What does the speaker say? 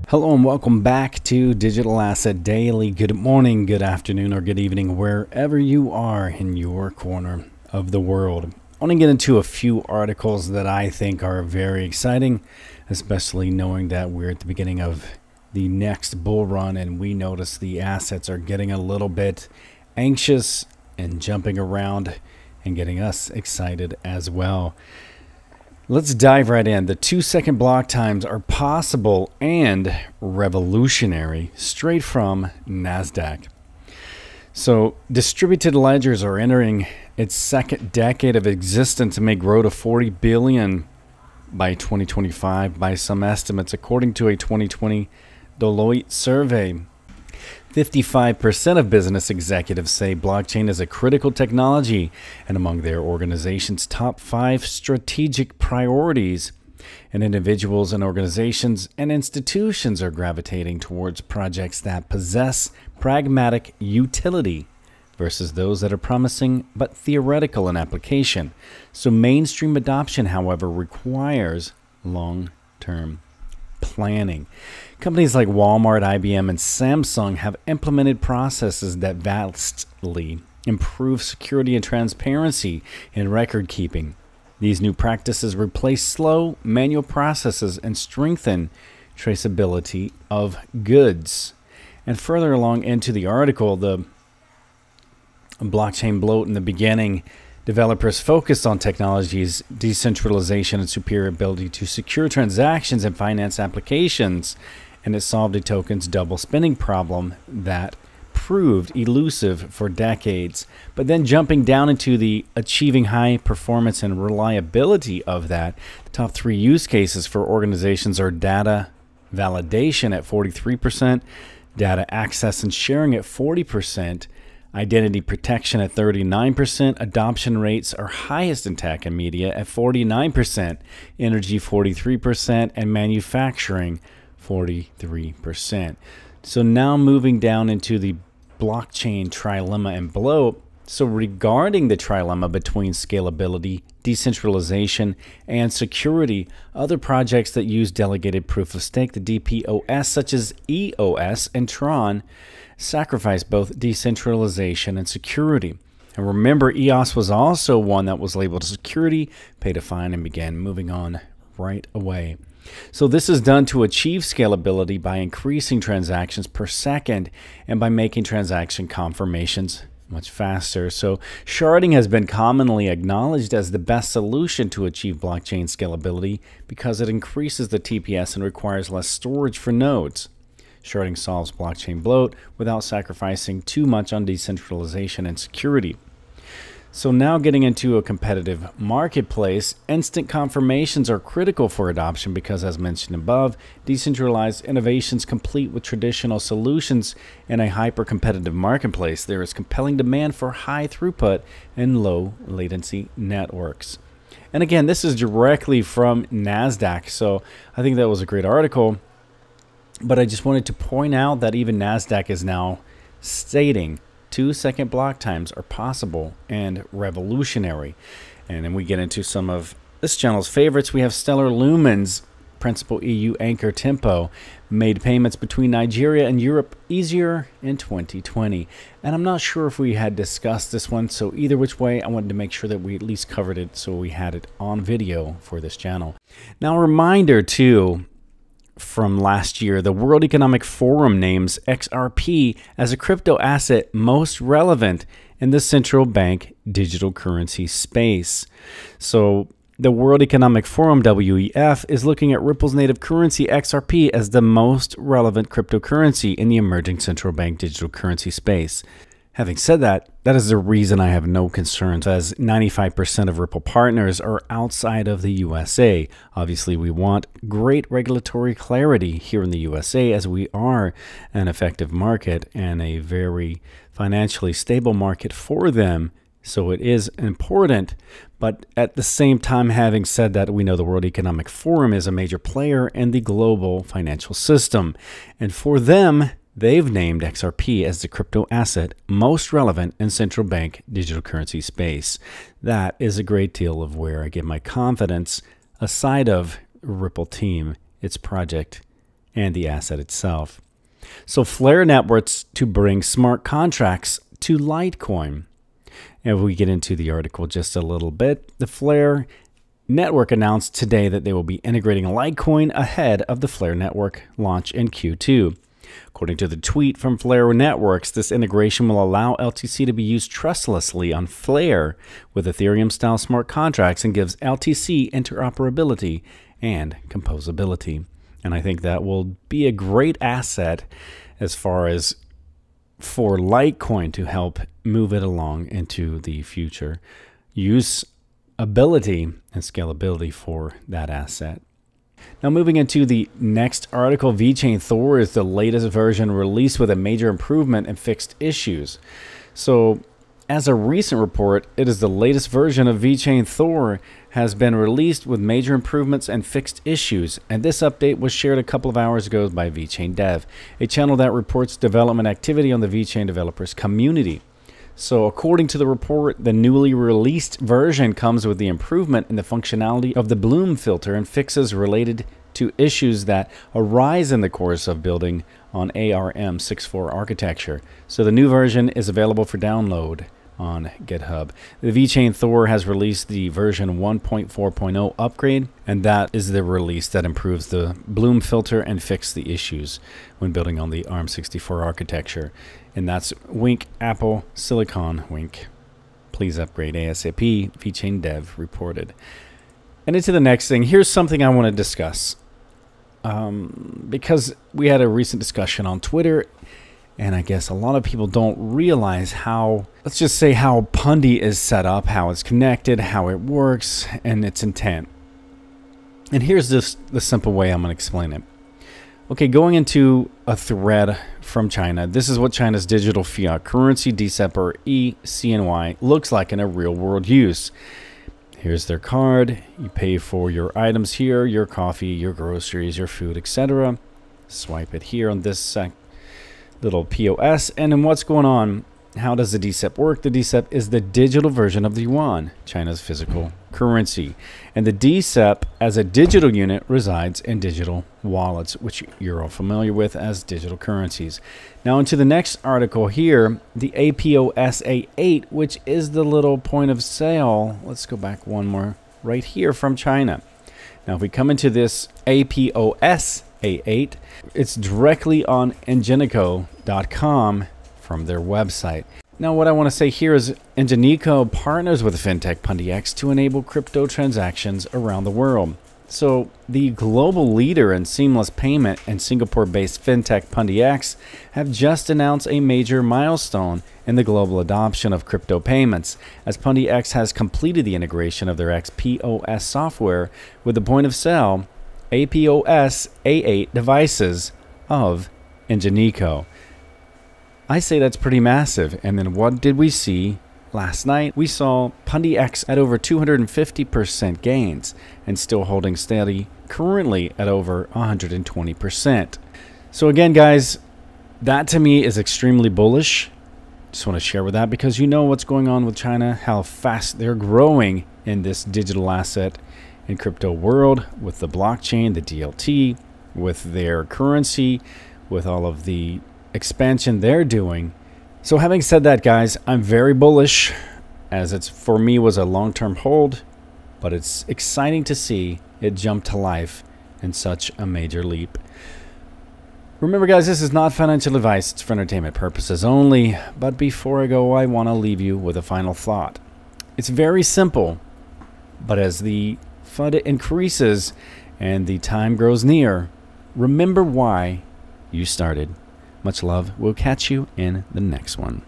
Hello and welcome back to Digital Asset Daily. Good morning, good afternoon, or good evening, wherever you are in your corner of the world. I want to get into a few articles that I think are very exciting, especially knowing that we're at the beginning of the next bull run and we notice the assets are getting a little bit anxious and jumping around and getting us excited as well. Let's dive right in. The 2-second block times are possible and revolutionary, straight from NASDAQ. So distributed ledgers are entering its second decade of existence and may grow to 40 billion by 2025 by some estimates, according to a 2020 Deloitte survey. 55% of business executives say blockchain is a critical technology, and among their organization's top 5 strategic priorities, and individuals and organizations and institutions are gravitating towards projects that possess pragmatic utility versus those that are promising but theoretical in application. So mainstream adoption, however, requires long-term planning. Companies like Walmart, IBM, and Samsung have implemented processes that vastly improve security and transparency in record keeping. These new practices replace slow manual processes and strengthen traceability of goods. And further along into the article, the blockchain bloat in the beginning, developers focus on technologies, decentralization, and superior ability to secure transactions and finance applications, and it solved a token's double spending problem that proved elusive for decades. But then jumping down into the achieving high performance and reliability of that, the top 3 use cases for organizations are data validation at 43%, data access and sharing at 40%, identity protection at 39%, adoption rates are highest in tech and media at 49%, energy 43%, and manufacturing 43%. So now moving down into the blockchain trilemma and bloat. So regarding the trilemma between scalability, decentralization, and security, other projects that use delegated proof of stake, the DPoS, such as EOS and Tron, sacrifice both decentralization and security. And remember, EOS was also one that was labeled security, paid a fine, and began moving on right away. So this is done to achieve scalability by increasing transactions per second and by making transaction confirmations much faster. So sharding has been commonly acknowledged as the best solution to achieve blockchain scalability because it increases the TPS and requires less storage for nodes. Sharding solves blockchain bloat without sacrificing too much on decentralization and security. So now getting into a competitive marketplace, instant confirmations are critical for adoption because, as mentioned above, decentralized innovations compete with traditional solutions in a hyper-competitive marketplace. There is compelling demand for high throughput and low latency networks. And again, this is directly from NASDAQ, so I think that was a great article. But I just wanted to point out that even NASDAQ is now stating 2-second block times are possible and revolutionary. And then we get into some of this channel's favorites. We have Stellar Lumens, principal EU anchor Tempo, made payments between Nigeria and Europe easier in 2020. And I'm not sure if we had discussed this one, so either which way, I wanted to make sure that we at least covered it so we had it on video for this channel. Now, a reminder too, from last year, the World Economic Forum names XRP as a crypto asset most relevant in the central bank digital currency space. So the World Economic Forum, WEF, is looking at Ripple's native currency XRP as the most relevant cryptocurrency in the emerging central bank digital currency space. Having said that, that is the reason I have no concerns, as 95% of Ripple partners are outside of the USA. Obviously, we want great regulatory clarity here in the USA, as we are an effective market and a very financially stable market for them. So it is important. But at the same time, having said that, we know the World Economic Forum is a major player in the global financial system. And for them, they've named XRP as the crypto asset most relevant in central bank digital currency space. That is a great deal of where I get my confidence aside of Ripple team, its project, and the asset itself. So Flare Networks to bring smart contracts to Litecoin. If we get into the article just a little bit, the Flare Network announced today that they will be integrating Litecoin ahead of the Flare Network launch in Q2. According to the tweet from Flare Networks, this integration will allow LTC to be used trustlessly on Flare with Ethereum-style smart contracts and gives LTC interoperability and composability. And I think that will be a great asset as far as for Litecoin to help move it along into the future. Usability and scalability for that asset. Now moving into the next article, Vechain Thor is the latest version released with a major improvement and fixed issues. So as a recent report, it is the latest version of Vechain Thor has been released with major improvements and fixed issues. And this update was shared a couple of hours ago by Vechain Dev, a channel that reports development activity on the Vechain developers community. So according to the report, the newly released version comes with the improvement in the functionality of the bloom filter and fixes related to issues that arise in the course of building on ARM 6.4 architecture. So the new version is available for download on GitHub. The Vechain Thor has released the version 1.4.0 upgrade, and that is the release that improves the bloom filter and fixes the issues when building on the ARM64 architecture. And that's wink, Apple, Silicon, wink. Please upgrade ASAP, Vechain Dev reported. And into the next thing, here's something I want to discuss. Because we had a recent discussion on Twitter, and I guess a lot of people don't realize how, let's just say how Pundi is set up, how it's connected, how it works, and its intent. And here's just the simple way I'm going to explain it. Okay, going into a thread from China, this is what China's digital fiat currency, DCEP or ECNY, looks like in a real-world use. Here's their card. You pay for your items here, your coffee, your groceries, your food, etc. Swipe it here on this little POS. And then what's going on? How does the DCEP work? The DCEP is the digital version of the yuan, China's physical currency. And the DCEP as a digital unit resides in digital wallets, which you're all familiar with as digital currencies. Now into the next article here, the APOS-A8, which is the little point of sale. Let's go back one more right here from China. Now if we come into this APOS-A8, it's directly on Ingenico.com from their website. Now what I want to say here is Ingenico partners with Fintech Pundix to enable crypto transactions around the world. So the global leader in seamless payment and Singapore-based Fintech Pundix have just announced a major milestone in the global adoption of crypto payments, as Pundix has completed the integration of their XPOS software with the point of sale APOS-A8 devices of Ingenico. I say that's pretty massive. And then what did we see last night? We saw Pundix at over 250% gains and still holding steady currently at over 120%. So again, guys, that to me is extremely bullish. Just want to share with that because you know what's going on with China, how fast they're growing in this digital asset and crypto world with the blockchain, the DLT, with their currency, with all of the expansion they're doing. So having said that, guys, I'm very bullish, as it's for me was a long-term hold, but it's exciting to see it jump to life in such a major leap. Remember, guys, this is not financial advice. It's for entertainment purposes only. But before I go, I want to leave you with a final thought. It's very simple, but as the FUD increases and the time grows near, remember why you started. Much love. We'll catch you in the next one.